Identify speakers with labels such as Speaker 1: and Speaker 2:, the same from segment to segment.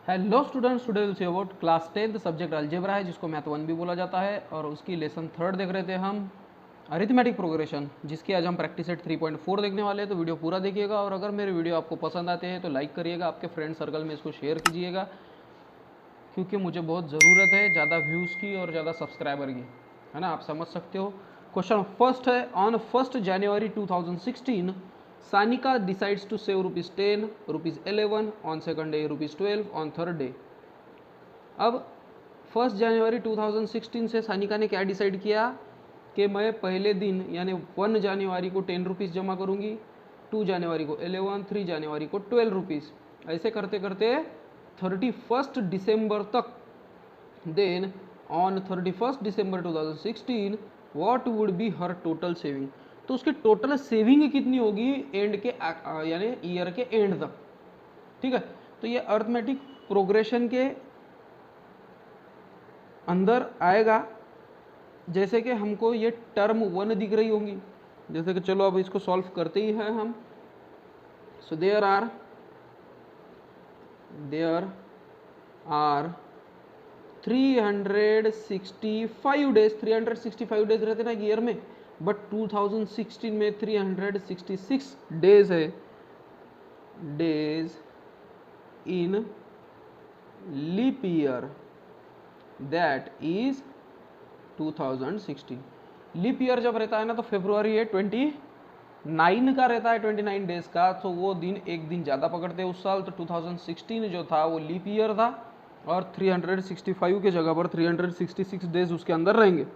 Speaker 1: Hello students, today will see about class 10th subject algebra है, जिसको math 1 भी बोला जाता है, और उसकी लेसन 3 देख रहे थे हम अरिथमेटिक प्रोग्रेशन, जिसकी आज हम प्रैक्टिस सेट 3.4 देखने वाले हैं। तो वीडियो पूरा देखिएगा, और अगर मेरे वीडियो आपको पसंद आते हैं तो लाइक करिएगा, आपके फ्रेंड सर्कल में इसको शेयर कीजिएगा, क्योंकि मुझे बहुत ज़रूरत है ज़्यादा व्यूज़ की और ज़्यादा सब्सक्राइबर की, है ना। आप समझ सकते हो। क्वेश्चन फर्स्ट है, on 1 January 2016 Sanika decides to save ₹10, ₹11 on second day, ₹12 on third day। अब 1 जनवरी 2016 से सानिका ने क्या डिसाइड किया कि मैं पहले दिन यानी 1 जनवरी को ₹10 जमा करूंगी, 2 जनवरी को 11, 3 जनवरी को ₹12। ऐसे करते करते 31 दिसंबर तक। Then on 31 December 2016 what would be her total saving. तो उसकी टोटल सेविंग कितनी होगी एंड के यानी ईयर के एंड तक। ठीक है, तो ये अर्थमेटिक प्रोग्रेशन के अंदर आएगा। जैसे कि हमको ये टर्म 1 दिख रही होंगी, जैसे कि चलो अब इसको सॉल्व करते ही हैं हम। So there are 365 days. 365 days रहते ना ईयर में, बट 2016 में 366 डेज है, days in leap year, that is 2016। Leap year जब रहता है ना तो फेब्रुआरी है 29 का रहता है, 29 डेज का, तो वो दिन एक दिन ज़्यादा पकड़ते हैं उस साल। तो 2016 जो था वो लीप ईयर था, और 365 के जगह पर 366 डेज उसके अंदर रहेंगे।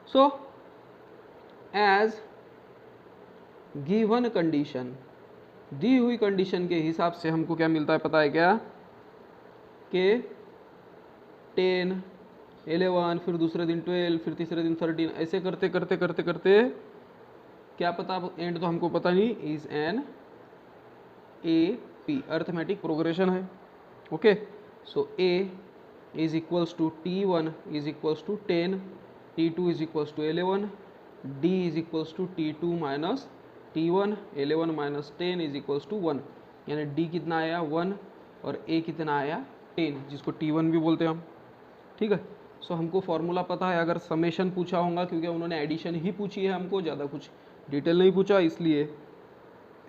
Speaker 1: सो एज गिवन कंडीशन, दी हुई कंडीशन के हिसाब से हमको क्या मिलता है पता है क्या, कि 10, 11, फिर दूसरे दिन 12, फिर तीसरे दिन 13, ऐसे करते करते करते करते क्या पता, एंड तो हमको पता नहीं, is an AP arithmetic progression है। Okay, so A is equals to T1 is equals to 10, T2 is equals to 11, D is equals to T2 minus T1, 11 minus 10 is equals to 1, यानी D कितना आया 1 और A कितना आया 10, जिसको T1 भी बोलते हैं हम। ठीक है, सो हमको फॉर्मूला पता है। अगर समेशन पूछा होगा, क्योंकि उन्होंने एडिशन ही पूछी है हमको, ज़्यादा कुछ डिटेल नहीं पूछा, इसलिए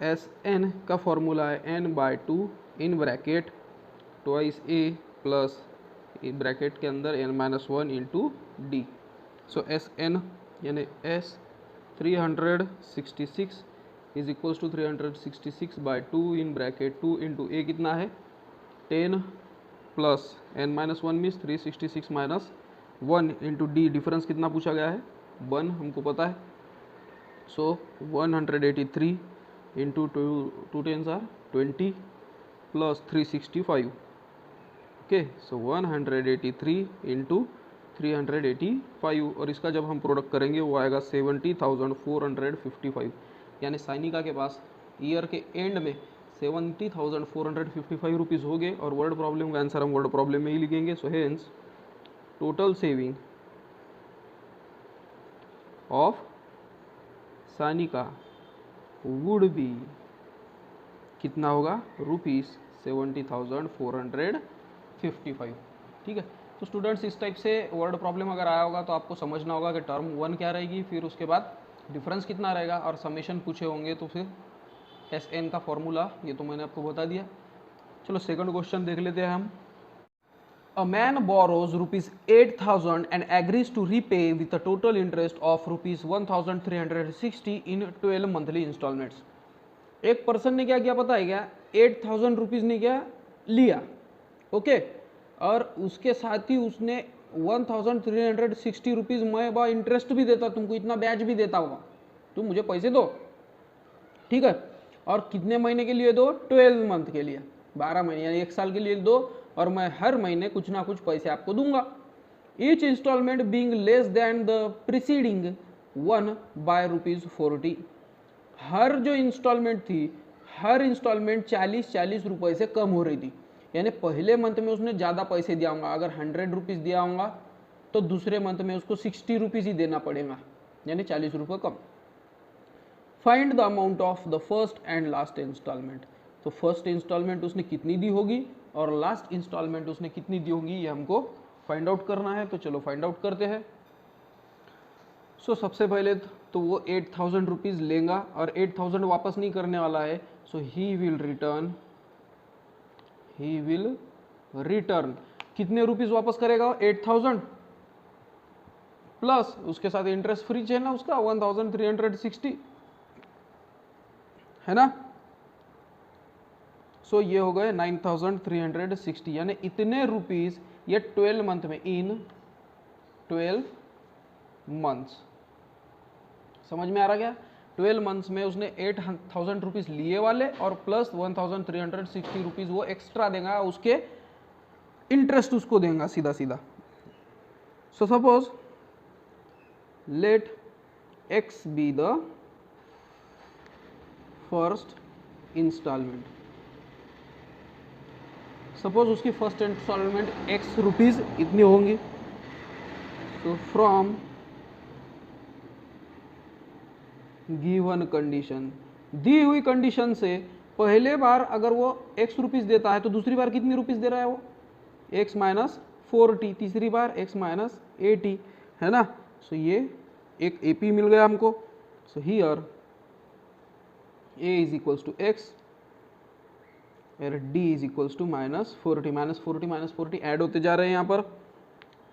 Speaker 1: SN का फॉर्मूला है n/2 in bracket twice A plus bracket के अंदर n-1 into D। So SN यानी S 366 is equals to 366/2 in bracket 2 into A कितना है 10 plus n-1 means 366 minus 1 into D, difference कितना पूछा गया है 1, हमको पता है। So 183 into 2 10s are 20 plus 365। Okay, so 183 into 385, और इसका जब हम प्रोडक्ट करेंगे वो आएगा 70,455, यानी साइनिका के पास ईयर के एंड में 70,455 रुपीज़ हो गए, और वर्ड प्रॉब्लम का आंसर हम वर्ड प्रॉब्लम में ही लिखेंगे। So hence total saving of Sanika would be कितना होगा ₹70,455। ठीक है, तो स्टूडेंट्स इस टाइप से वर्ड प्रॉब्लम अगर आया होगा तो आपको समझना होगा कि टर्म 1 क्या रहेगी, फिर उसके बाद डिफरेंस कितना रहेगा, और समेशन पूछे होंगे तो फिर SN का फॉर्मूला, ये तो मैंने आपको बता दिया। चलो सेकंड क्वेश्चन देख लेते हैं हम। A man borrows ₹8,000 and agrees to repay with a total interest of ₹1,360 in 12 monthly installments। एक पर्सन ने क्या किया पता है क्या, 8,000 रुपीज़ ने क्या लिया, ओके, और उसके साथ ही उसने 1,360 रुपीज़ मैं बा इंटरेस्ट भी देता, तुमको इतना ब्याज भी देता होगा, तुम मुझे पैसे दो। ठीक है, और कितने महीने के लिए दो, 12 मंथ के लिए, 12 महीने यानी 1 साल के लिए दो, और मैं हर महीने कुछ ना कुछ पैसे आपको दूंगा। Each instalment being less than the preceding one by ₹40। हर जो इंस्टॉलमेंट थी, हर इंस्टॉलमेंट 40-40 रुपये से कम हो रही थी, यानी पहले मंथ में उसने ज़्यादा पैसे दिया होगा, अगर 100 रुपीज़ दिया होगा तो दूसरे मंथ में उसको 60 रुपीज़ ही देना पड़ेगा, यानी 40 रुपये कम। Find the amount of the first and last instalment. तो फर्स्ट इंस्टॉलमेंट उसने कितनी दी होगी और लास्ट इंस्टॉलमेंट उसने कितनी दी होंगी ये हमको फाइंड आउट करना है। तो चलो फाइंड आउट करते हैं। सो सबसे पहले तो वो 8,000 रुपीज़ लेगा और 8,000 वापस नहीं करने वाला है। सो ही विल रिटर्न कितने रुपीज़ वापस करेगा? 8,000 प्लस उसके साथ इंटरेस्ट फ्री है ना उसका 1,360 है ना। सो ये हो गए 9,360 यानी इतने रुपीज़ ये 12 मंथ में, इन 12 मंथ्स। समझ में आ रहा क्या? 12 मंथ्स में उसने 8,000 रुपीज़ लिए वाले और प्लस 1,360 रुपीज़ वो एक्स्ट्रा देगा, उसके इंटरेस्ट उसको देगा सीधा सीधा। So suppose let x be the first instalment. Suppose उसकी फर्स्ट इंस्टॉलमेंट एक्स रुपीज़ इतनी होंगी। सो फ्रॉम गिवन कंडीशन, दी हुई कंडीशन से पहले बार अगर वो एक्स रुपीज़ देता है तो दूसरी बार कितनी रुपीज़ दे रहा है वो? एक्स माइनस 4t, तीसरी बार एक्स माइनस 80 है ना। सो ये एक AP मिल गया हमको। So here A is equals to x और D is equals to minus 40 add होते जा रहे हैं यहाँ पर।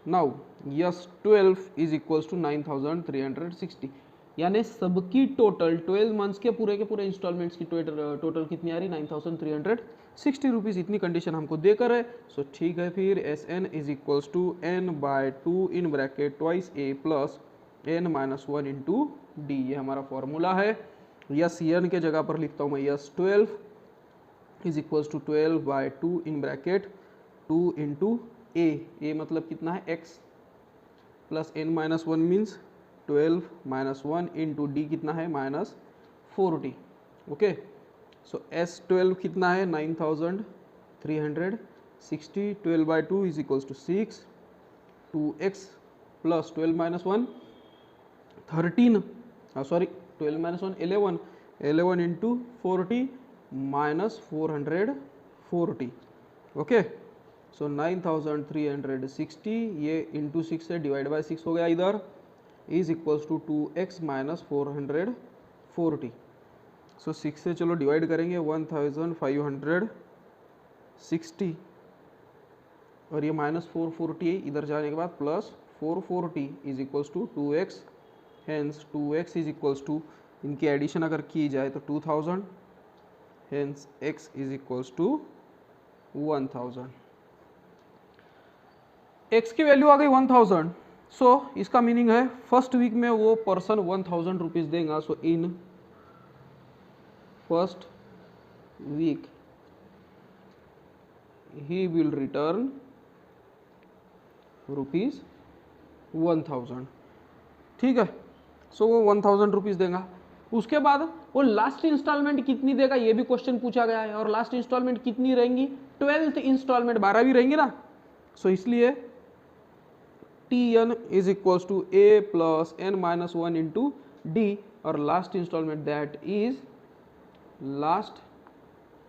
Speaker 1: Now S 12 is equals to 9,360 यानी सबकी टोटल 12 मंथ्स के पूरे इंस्टॉलमेंट्स की टोटल कितनी आ रही? 9,360 रुपीज़। इतनी कंडीशन हमको देकर है। सो ठीक है, फिर SN is equals to n/2 in bracket twice A plus n-1 into D। ये हमारा फॉर्मूला है। यस n के जगह पर लिखता हूँ मैं S 12 is equals to 12/2 in bracket 2 into A मतलब कितना है? x plus n-1 means 12 minus 1 into D कितना है? माइनस 40। ओके, सो S12 कितना है? 9,360। 12/2 is equals to 6, 2x plus 12 minus 1 13, sorry 12 minus 1 11, 11 into 40 minus 440। Okay, so 9,360 ये इंटू 6 से divide by 6 हो गया इधर, is equals to 2x minus 440। So 6 से चलो डिवाइड करेंगे 1,560 और ये माइनस 440 इधर जाने के बाद plus 440 is equals to 2x। Hence 2x is equals to, इनकी एडिशन अगर की जाए तो 2000, hence x is equals to 1000। x की वैल्यू आ गई 1000। सो इसका मीनिंग है फर्स्ट वीक में वो पर्सन 1000 रुपीज़ देगा। So in first week he will return rupees 1000। ठीक है, सो वो 1000 रुपीज़ देगा। उसके बाद वो लास्ट इंस्टॉलमेंट कितनी देगा ये भी क्वेश्चन पूछा गया है। और लास्ट इंस्टॉलमेंट कितनी रहेंगी? 12th इंस्टॉलमेंट 12वीं रहेंगी ना। सो इसलिए TN is equals to A plus n-1 into D और last instalment that is last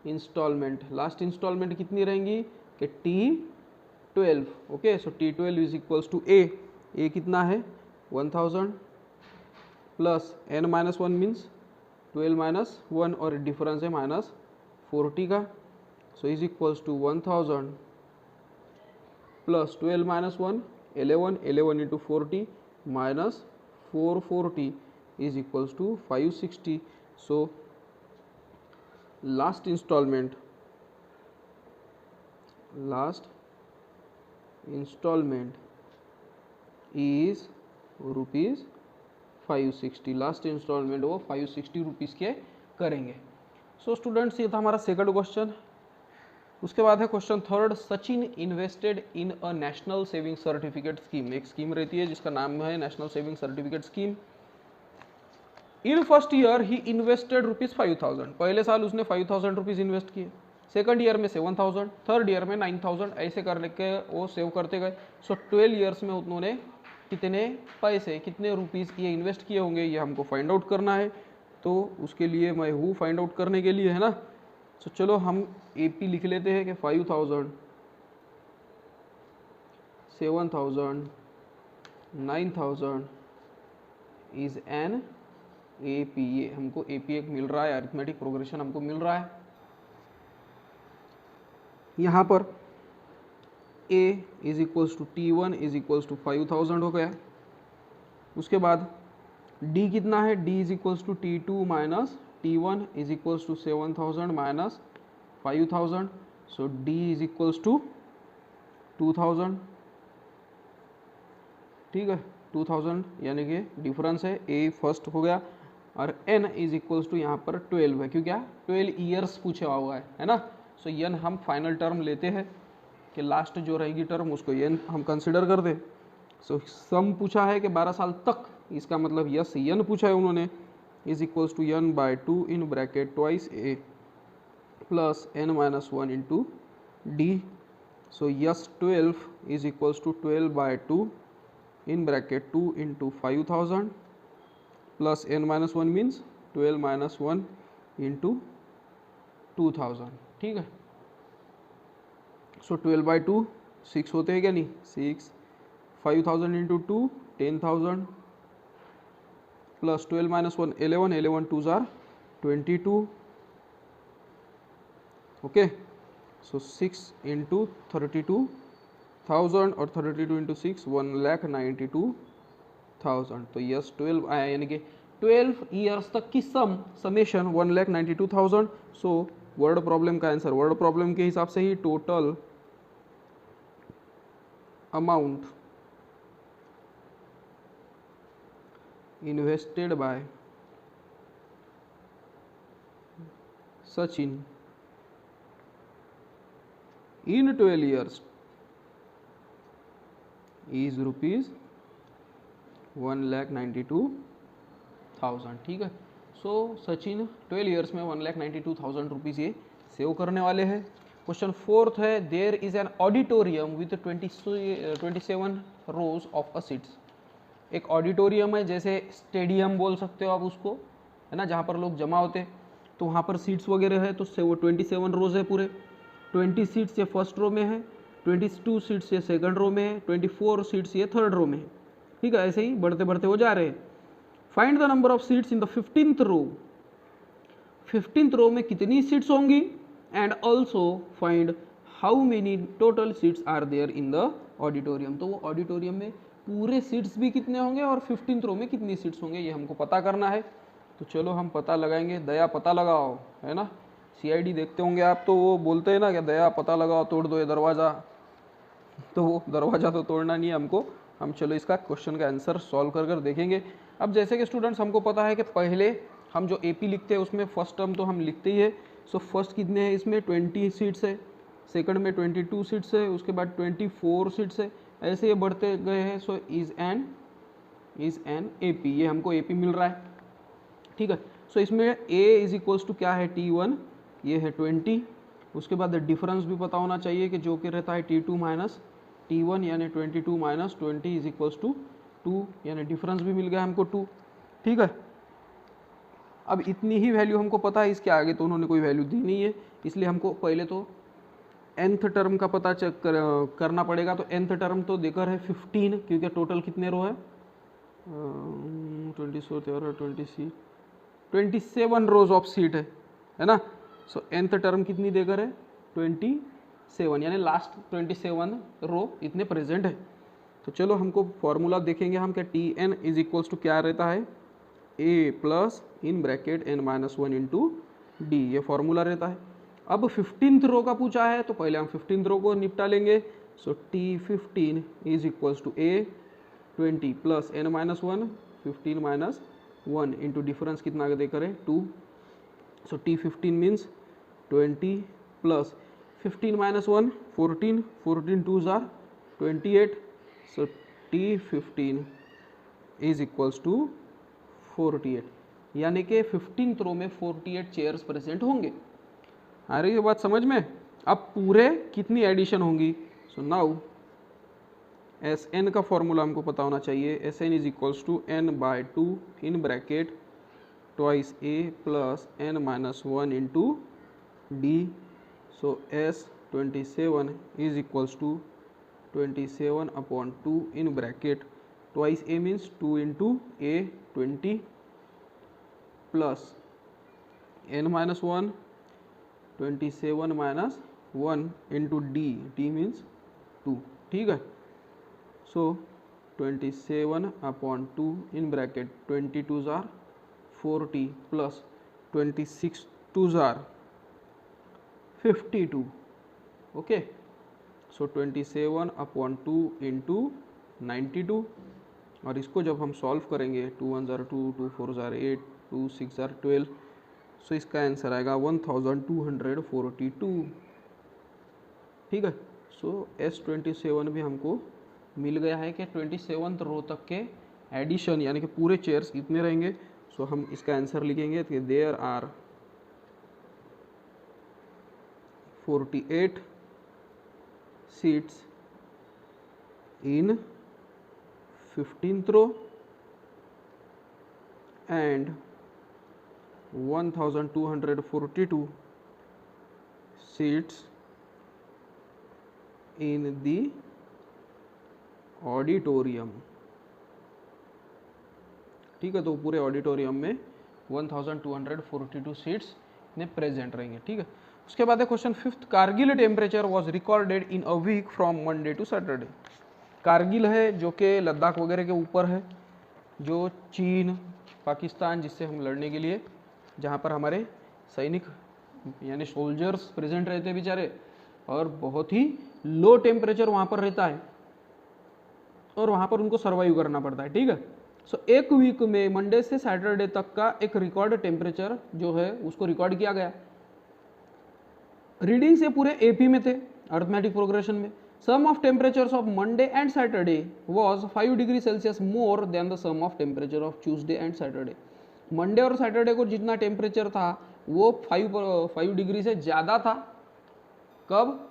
Speaker 1: instalment कितनी रहेंगी कि T12। Okay, so T12 is equals to A कितना है? 1000 प्लस n-1 मीन्स 12 माइनस 1 और डिफरेंस है माइनस 40 का। So is equals to 1000 plus 12 minus 1 11 into 40 minus 440 is equals to 560। So last instalment is rupees 560। Last instalment वो 560 rupees के करेंगे। So students ये था हमारा सेकंड क्वेश्चन। उसके बाद है question third. Sachin invested in a national saving certificate scheme. एक स्कीम रहती है जिसका नाम है national saving certificate scheme. In first year he invested rupees 5000। पहले साल उसने 5000 रुपीज़ इन्वेस्ट किए। सेकंड ईयर में 7000, थर्ड ईयर में 9000, ऐसे करके वो सेव करते गए। सो 12 ईयर्स में उन्होंने कितने पैसे, कितने रुपीज़ ये इन्वेस्ट किए होंगे ये हमको फाइंड आउट करना है। तो उसके लिए मैं हूँ फाइंड आउट करने के लिए, है ना। तो चलो हम AP लिख लेते हैं कि 5000, 7000, 9000 इज एन AP। ये हमको AP एक मिल रहा है, अरिथमेटिक प्रोग्रेशन हमको मिल रहा है। यहाँ पर A is equals to T1 is equals to 5000 हो गया। उसके बाद D कितना है, D is equals to T2 minus T1 is equals to 7000 minus 5000। So D is equals to 2000, ठीक है, 2000 यानी कि डिफरेंस है। A फर्स्ट हो गया और N इज इक्वल्स टू यहाँ पर 12 है, क्यों क्या 12 ईयर्स पूछा हुआ है ना। सो N हम फाइनल टर्म लेते हैं कि लास्ट जो रहेगी टर्म उसको N हम कंसिडर कर दे। सो सम पूछा है कि 12 साल तक, इसका मतलब यस N पूछा है उन्होंने, is equals to N by 2 in bracket twice A plus N minus 1 into D। So S 12 is equals to 12 by 2 in bracket 2 into 5000 plus n minus 1 means 12 minus 1 into 2000, ठीक है। सो 12 by 2 6 होते हैं क्या, नहीं 6, 5000 into 2 10,000 plus 12 minus 1 11, 11 2 जार 22, okay. So 6 into 32,000 और 32 into 6 1,92,000। तो yes 12 आया, यानी कि 12 ईयर्स तक की समेशन 1,92,000। सो वर्ड प्रॉब्लम का आंसर, वर्ड प्रॉब्लम के हिसाब से ही total amount invested by Sachin in 12 years is rupees 1,92,000, ठीक है। सो सचिन 12 ईयर्स में 1,92,000 रुपीज़ ये सेव करने वाले हैं। क्वेश्चन 4th है, there is an auditorium with 27 rows of a seats. एक ऑडिटोरियम है, जैसे स्टेडियम बोल सकते हो आप उसको, है ना, जहाँ पर लोग जमा होते हैं। तो वहाँ पर सीट्स वगैरह है, तो 27 रोज है पूरे। 20 सीट्स ये फर्स्ट रो में है, 22 सीट्स ये सेकंड रो में है, 24 सीट्स ये थर्ड रो में है, ठीक है। ऐसे ही बढ़ते बढ़ते हो जा रहे हैं। Find the number of seats in the 15th row. 15th row में कितनी सीट्स होंगी, and also find how many total seats are there in the auditorium. तो वो ऑडिटोरियम में पूरे सीट्स भी कितने होंगे और 15th रो में कितनी सीट्स होंगे, ये हमको पता करना है। तो चलो हम पता लगाएंगे। दया पता लगाओ, है ना, CID देखते होंगे आप, तो वो बोलते हैं ना कि दया पता लगाओ, तोड़ दो ये दरवाज़ा। तो वो दरवाज़ा तो तोड़ना नहीं है हमको, हम चलो इसका क्वेश्चन का आंसर सॉल्व कर कर देखेंगे। अब जैसे कि स्टूडेंट्स हमको पता है कि पहले हम जो AP लिखते हैं उसमें फर्स्ट टर्म तो हम लिखते ही है। सो फर्स्ट कितने हैं, इसमें 20 सीट्स है, सेकंड में 22 सीट्स है, उसके बाद 24 सीट्स है, ऐसे ये बढ़ते गए हैं। सो इज एन AP, ये हमको AP मिल रहा है, ठीक है। सो इसमें A इज इक्वल्स टू क्या है, T1, ये है 20। उसके बाद डिफरेंस भी पता होना चाहिए कि जो कि रहता है T2 माइनस T1, यानी 22 माइनस 20 इज इक्वल्स टू 2, यानी डिफरेंस भी मिल गया हमको 2, ठीक है। अब इतनी ही वैल्यू हमको पता है, इसके आगे तो उन्होंने कोई वैल्यू दी नहीं है, इसलिए हमको पहले तो nth टर्म का पता चेक करना पड़ेगा। तो nth टर्म तो देकर है 15, क्योंकि टोटल कितने रो है, 27 रोज ऑफ सीट है ना। सो nth टर्म कितनी देकर है, 27, यानी लास्ट 27 रो इतने प्रेजेंट है। तो चलो हमको फॉर्मूला देखेंगे हम, क्या Tn इज इक्वल्स टू क्या रहता है, A plus in bracket n minus 1 into D, ये फॉर्मूला रहता है। अब 15th रो का पूछा है, तो पहले हम 15th रो को निपटा लेंगे। So T15 is equals to A 20 plus n minus 1, 15 minus 1 into difference कितना देकर है 2। So T15 means 20 plus 15 minus 1 14, 14 2 जार 28। So T15 is equals to 48, यानी कि 15th रो में 48 चेयर्स प्रेजेंट होंगे। आ रही है बात समझ में। अब पूरे कितनी एडिशन होंगी, सो नाउ Sn का फॉर्मूला हमको पता होना चाहिए। Sn is equals to n by 2 in bracket twice A plus n minus 1 into D. So S27 is equals to 27/2 in bracket twice a means 2 into a 20 plus n minus 1 27 minus 1 into d means 2. ठीक है. So 27/2 in bracket 22s are 40 plus 26 are 52. Okay. So 27/2 into 92, और इसको जब हम solve करेंगे 2 1 ज़ार 2, 2 4 ज़ार 8, 2 6 ज़ार 12, सो इसका answer आएगा 1242. ठीक है. सो S27 भी हमको मिल गया है कि 27th रो तक के एडिशन यानी कि पूरे चेयर्स कितने रहेंगे. सो हम इसका आंसर लिखेंगे कि there are 48 seats in 15th row and 1242 seats in the auditorium. ठीक है. तो पूरे ऑडिटोरियम में 1242 सीट्स में प्रेजेंट रहेंगे. ठीक है. उसके बाद है question 5th. Kargil temperature was recorded in a week from Monday to Saturday. Kargil है जो कि लद्दाख वगैरह के ऊपर है, जो चीन पाकिस्तान जिससे हम लड़ने के लिए, जहाँ पर हमारे सैनिक यानी सोल्जर्स प्रेजेंट रहते हैं बेचारे, और बहुत ही लो टेम्परेचर वहाँ पर रहता है और वहाँ पर उनको सर्वाइव करना पड़ता है. ठीक है. सो एक वीक में मंडे से सैटरडे तक का एक रिकॉर्ड टेम्परेचर जो है उसको रिकॉर्ड किया गया. रीडिंग्स ये पूरे एपी में थे अर्थमेटिक प्रोग्रेशन में. Sum of temperatures of Monday and Saturday was 5 degree Celsius more than the sum of temperature of Tuesday and Saturday. Monday और सैटरडे को जितना टेम्परेचर था वो 5 डिग्री से ज़्यादा था. कब?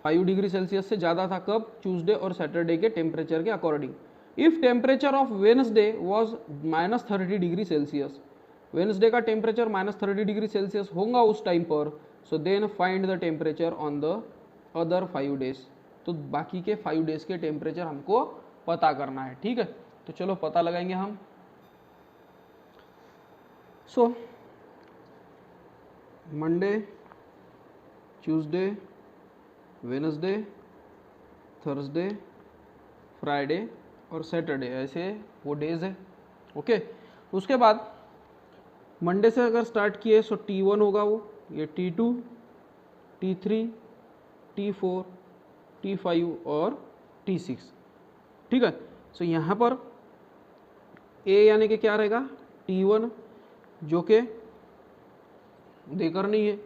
Speaker 1: 5 डिग्री सेल्सियस से ज़्यादा था. कब? ट्यूसडे और सैटरडे के टेम्परेचर के according. If temperature of Wednesday was -30 degree Celsius, Wednesday का टेम्परेचर -30 डिग्री सेल्सियस होगा उस टाइम पर, so then find the temperature on the other 5 days. तो बाकी के 5 डेज के टेम्परेचर हमको पता करना है. ठीक है. तो चलो पता लगाएंगे हम. So Monday, Tuesday, Wednesday, Thursday, Friday और सैटरडे, ऐसे वो डेज है. ओके. उसके बाद मंडे से अगर स्टार्ट किए सो T1 होगा, वो ये T2, T3, T4, T5 और T6. ठीक है. सो यहाँ पर A यानी कि क्या रहेगा? T1 जो कि देकर नहीं है.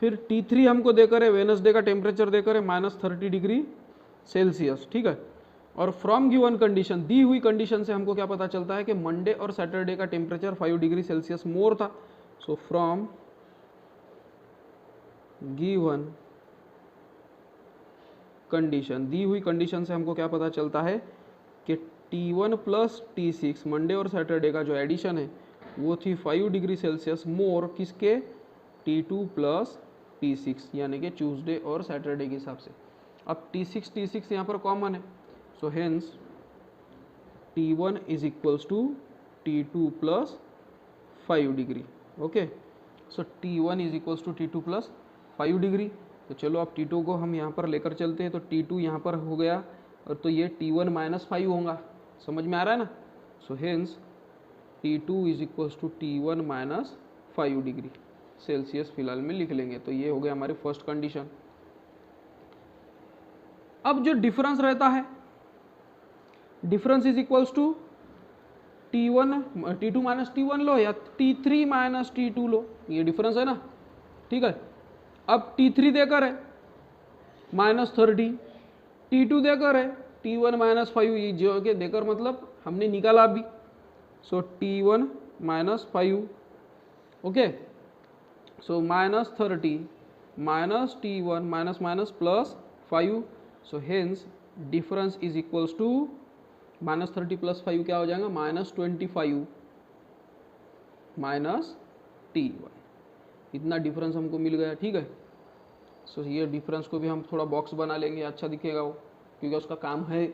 Speaker 1: फिर T3 हमको देकर है, वेडनेसडे का टेम्परेचर देकर है -30 डिग्री सेल्सियस. ठीक है. और फ्रॉम गिवन कंडीशन, दी हुई कंडीशन से हमको क्या पता चलता है कि मंडे और सैटरडे का टेम्परेचर 5 डिग्री सेल्सियस मोर था. सो फ्रॉम गिवन कंडीशन, दी हुई कंडीशन से हमको क्या पता चलता है कि T1 प्लस T6 मंडे और सैटरडे का जो एडिशन है वो थी 5 डिग्री सेल्सियस मोर किसके? T2 प्लस T6 यानी कि ट्यूसडे और सैटरडे के हिसाब से. अब T6 यहाँ पर कॉमन है. So hence T1 is equals to T2 plus 5 degree. Okay. So T1 is equals to T2 plus 5 degree. तो चलो अब T2 को हम यहाँ पर लेकर चलते हैं. तो T2 यहाँ पर हो गया और तो ये T1 -5 होगा. समझ में आ रहा है ना? So hence T2 is equals to T1 -5 degree Celsius फिलहाल में लिख लेंगे. तो ये हो गया हमारी फर्स्ट कंडीशन. अब जो डिफरेंस रहता है, difference is equals to T2 minus T1 लो या T3 माइनस T2 लो, ये डिफरेंस है ना. ठीक है. अब T3 देकर है -30, T2 देकर है T1 -5, ये जो के देकर मतलब हमने निकाला अभी. So T1 -5. Okay. So -30 minus T1 minus minus plus 5. So hence difference is equals to -30 plus 5 क्या हो जाएगा? -25 माइनस T1 इतना डिफरेंस हमको मिल गया, ठीक है। सो ये डिफरेंस को भी हम थोड़ा बॉक्स बना लेंगे, अच्छा दिखेगा वो, क्योंकि उसका काम है।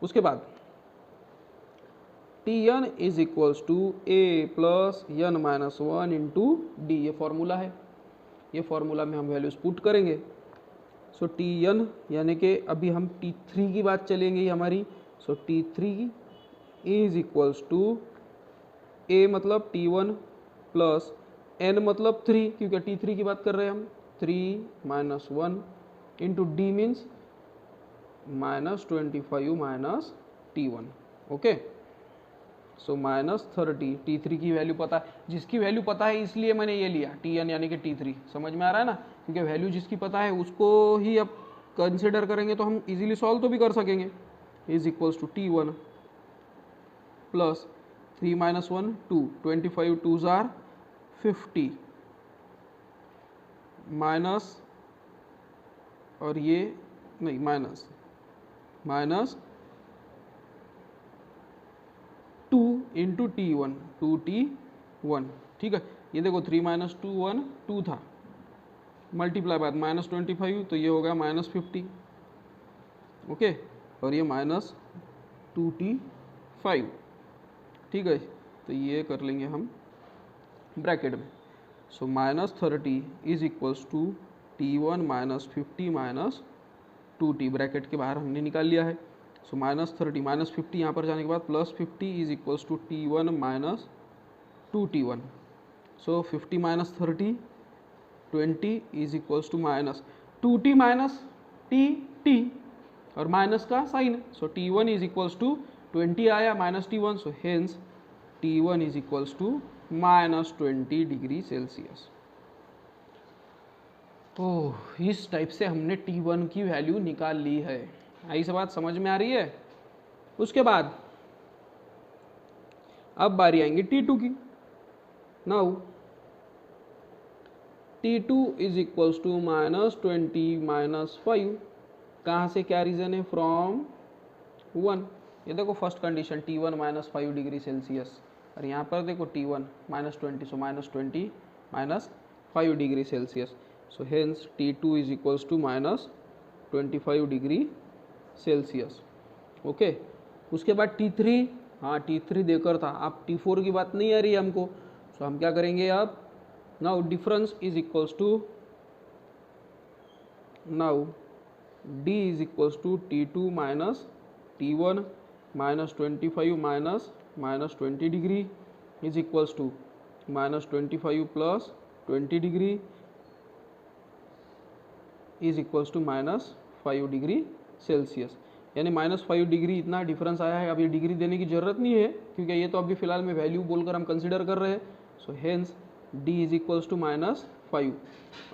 Speaker 1: उसके बाद Tn is equals to A plus N minus one into D, ये फॉर्मूला है। ये फॉर्मूला में हम वैल्यूज पुट करेंगे। सो Tn यानी कि अभी हम T3 की बात चलेंगे हमारी। सो T3 इज इक्वल्स टू ए मतलब T1 प्लस n मतलब 3, क्योंकि T3 की बात कर रहे हैं हम, 3 minus 1 into D means -25 minus T1, ओके। सो -30, T3 की वैल्यू पता है, जिसकी वैल्यू पता है इसलिए मैंने ये लिया Tn यानी कि T3, समझ में आ रहा है ना, क्योंकि वैल्यू जिसकी पता है उसको ही अब कंसिडर करेंगे तो हम इजीली सॉल्व तो भी कर सकेंगे। Is equals to T1 plus 3 minus 1 2, 25 2s are 50 minus, और ये नहीं माइनस 2 इंटू T1 2T1, ठीक है। ये देखो 3 माइनस 2 1 2 था, मल्टीप्लाई बाद -25, तो ये होगा -50, ओके। और ये -2T5, ठीक है। तो ये कर लेंगे हम ब्रैकेट में। So -30 is equals to T1 minus 50 minus 2T, bracket के बाहर हमने निकाल लिया है। सो -30 माइनस 50 यहाँ पर जाने के बाद plus 50 is equals to T1 minus 2T1। So 50 minus 30 20 is equals to minus 2T minus T, और माइनस का sign. So T1 is equals to 20 आया minus T1, so hence T1 is equals to -20 degree Celsius. Oh, इस type से हमने T1 की value निकाल ली है। आई से बात समझ में आ रही है। उसके बाद अब बारी आएंगी T2 की। Now T2 is equals to -20 minus 5, कहाँ से क्या रीजन है, फ्रॉम 1। ये देखो first condition T1 -5 degree Celsius, और यहाँ पर देखो T1 -20, so -20 minus 5 degree Celsius. So hence T2 is equals to -25 degree Celsius, okay. उसके बाद T3, हाँ T3 देकर था, अब T4 की बात नहीं आ रही है हमको। सो हम क्या करेंगे अब, now difference is equals to, now D is equals to T2 minus T1 -25 minus 20 degree is equals to -25 plus 20 degree is equals to -5 degree Celsius. यानी -5 डिग्री इतना डिफरेंस आया है। अब ये डिग्री देने की ज़रूरत नहीं है, क्योंकि ये तो अभी फिलहाल में वैल्यू बोलकर हम कंसिडर कर रहे हैं। So hence D is equals to -5,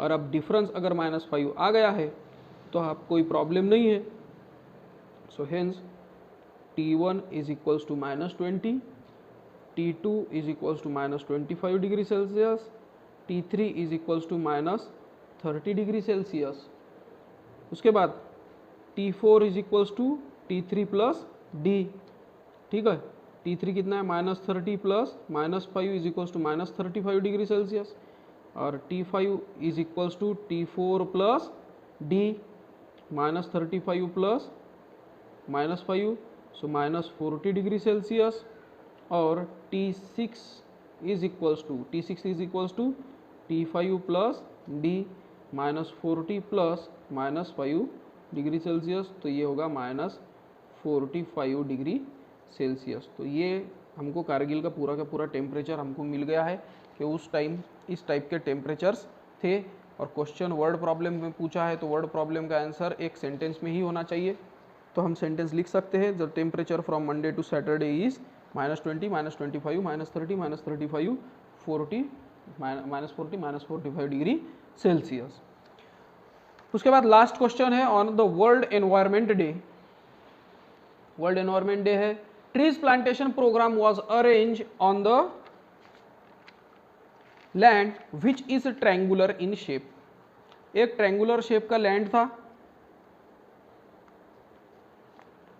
Speaker 1: और अब डिफरेंस अगर -5 आ गया है तो आप कोई प्रॉब्लम नहीं है। So hence T1 is equals to -20, T2 is equals to -25 degree Celsius, T3 is equals to -30 degree Celsius. उसके बाद T4 is equals to T3 plus D, ठीक है। T3 कितना है, -30 plus -5 is equals to -35 degree Celsius, और T5 is equals to T4 plus D, -35 plus -5, so -40 degree Celsius, और T6 is equals to T5 plus D, -40 plus -5 degree Celsius, तो ये होगा -45 degree Celsius. तो ये हमको कारगिल का पूरा टेम्परेचर हमको मिल गया है कि उस टाइम इस टाइप के टेम्परेचर्स थे। और क्वेश्चन वर्ड प्रॉब्लम में पूछा है, तो वर्ड प्रॉब्लम का आंसर एक सेंटेंस में ही होना चाहिए। तो हम सेंटेंस लिख सकते हैं, the temperature from Monday to Saturday is -20 -25 -30 -35 40 -45 degree Celsius. उसके बाद लास्ट क्वेश्चन है on the world environment day. World environment day है। Trees plantation programme was arrange on the land which is triangular in shape. एक triangular shape का land था,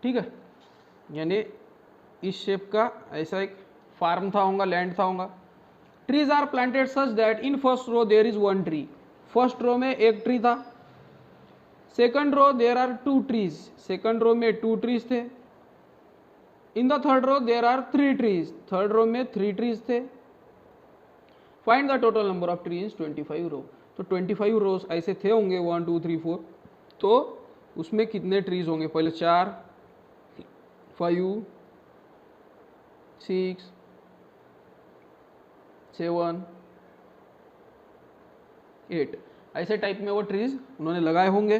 Speaker 1: ठीक है, यानी इस शेप का ऐसा एक फार्म था होगा, लैंड था होगा, trees are planted such that in first row there is one tree, first row में एक ट्री था, second row there are two trees, second row में टू ट्रीज थे, in the third row there are three trees, third row में three trees थे, find the total number of tree in 25 row. तो 25 रोज ऐसे थे होंगे 1 2 3 4, तो उसमें कितने ट्रीज होंगे, पहले 4 5 6 7 8 ऐसे टाइप में वो ट्रीज उन्होंने लगाए होंगे।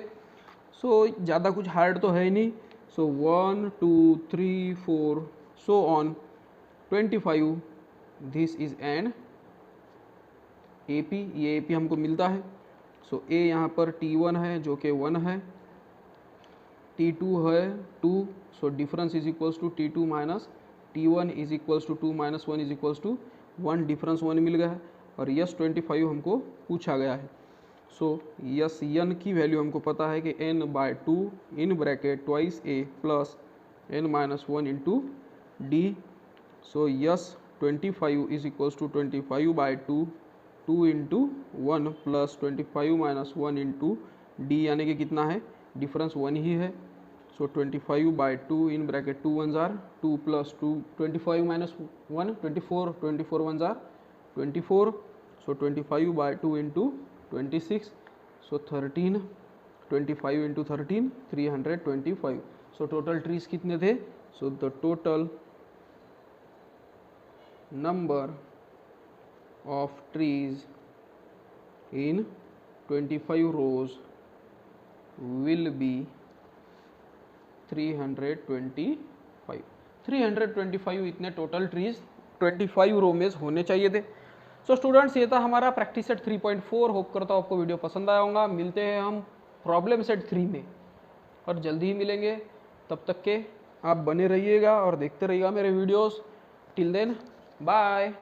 Speaker 1: सो ज़्यादा कुछ हार्ड तो है ही नहीं। सो 1 2 3 4 so on 25, this is an AP, ये AP हमको मिलता है। सो A यहाँ पर T1 है जो कि 1 है, T2 है 2, so difference is equals to T2 minus T1 is equals to 2 minus 1 is equals to 1, difference 1 मिल गया है। और यस 25 हमको पूछा गया है। सो यस n की वैल्यू हमको पता है कि n/2 in bracket twice A plus n-1 into D। So S 25 is equals to 25/2 2 into 1 plus 25 minus 1 into D, यानी कि कितना है, डिफरेंस 1 ही है। सो 25/2 इन bracket 2 1 jar 2 plus 2 25 minus 1 24 24 1 jar 24। सो 25/2 इंटू 26, सो 13 25 इंटू 13 325। सो टोटल ट्रीज कितने थे, so the total number of trees in 25 rows will be 325। 325 इतने total trees 25 रो में होने चाहिए थे। सो स्टूडेंट्स, ये था हमारा प्रैक्टिस सेट 3.4। होप करता हूँ आपको वीडियो पसंद आया होगा। मिलते हैं हम प्रॉब्लम सेट 3 में और जल्दी ही मिलेंगे। तब तक के आप बने रहिएगा और देखते रहिएगा मेरे वीडियोस। Till then bye.